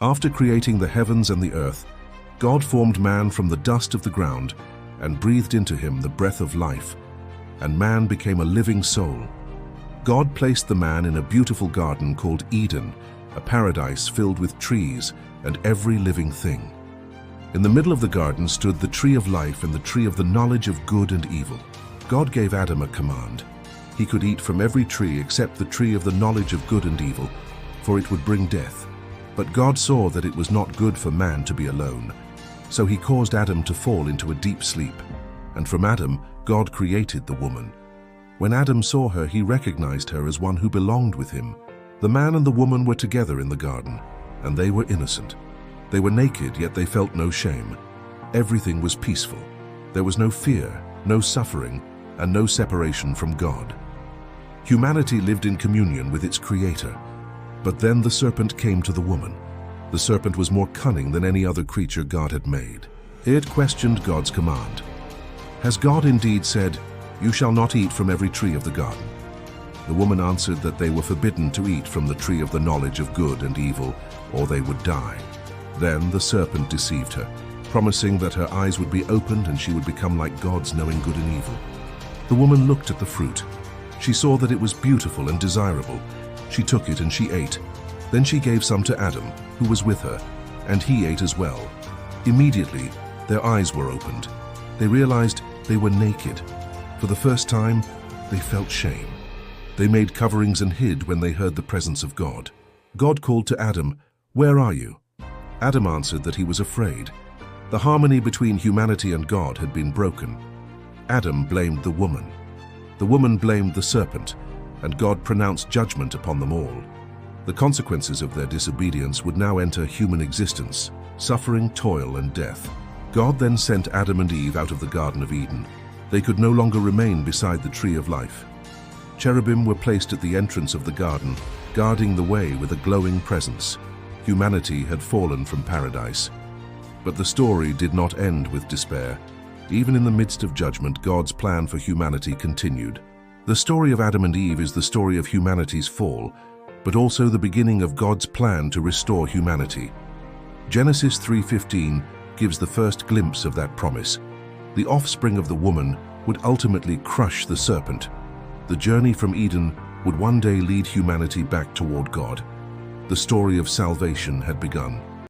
After creating the heavens and the earth, God formed man from the dust of the ground and breathed into him the breath of life, and man became a living soul. God placed the man in a beautiful garden called Eden, a paradise filled with trees and every living thing. In the middle of the garden stood the tree of life and the tree of the knowledge of good and evil. God gave Adam a command. He could eat from every tree except the tree of the knowledge of good and evil, for it would bring death. But God saw that it was not good for man to be alone. So he caused Adam to fall into a deep sleep. And from Adam, God created the woman. When Adam saw her, he recognized her as one who belonged with him. The man and the woman were together in the garden, and they were innocent. They were naked, yet they felt no shame. Everything was peaceful. There was no fear, no suffering, and no separation from God. Humanity lived in communion with its Creator. But then the serpent came to the woman. The serpent was more cunning than any other creature God had made. It questioned God's command. Has God indeed said, "You shall not eat from every tree of the garden"? The woman answered that they were forbidden to eat from the tree of the knowledge of good and evil, or they would die. Then the serpent deceived her, promising that her eyes would be opened and she would become like gods, knowing good and evil. The woman looked at the fruit. She saw that it was beautiful and desirable. She took it and she ate. Then she gave some to Adam, who was with her, and he ate as well. Immediately, their eyes were opened. They realized they were naked. For the first time, they felt shame. They made coverings and hid when they heard the presence of God. God called to Adam, "Where are you?" Adam answered that he was afraid. The harmony between humanity and God had been broken. Adam blamed the woman. The woman blamed the serpent, and God pronounced judgment upon them all. The consequences of their disobedience would now enter human existence: suffering, toil, and death. God then sent Adam and Eve out of the Garden of Eden. They could no longer remain beside the tree of life. Cherubim were placed at the entrance of the garden, guarding the way with a glowing presence. Humanity had fallen from paradise. But the story did not end with despair. Even in the midst of judgment, God's plan for humanity continued. The story of Adam and Eve is the story of humanity's fall, but also the beginning of God's plan to restore humanity. Genesis 3:15 gives the first glimpse of that promise. The offspring of the woman would ultimately crush the serpent. The journey from Eden would one day lead humanity back toward God. The story of salvation had begun.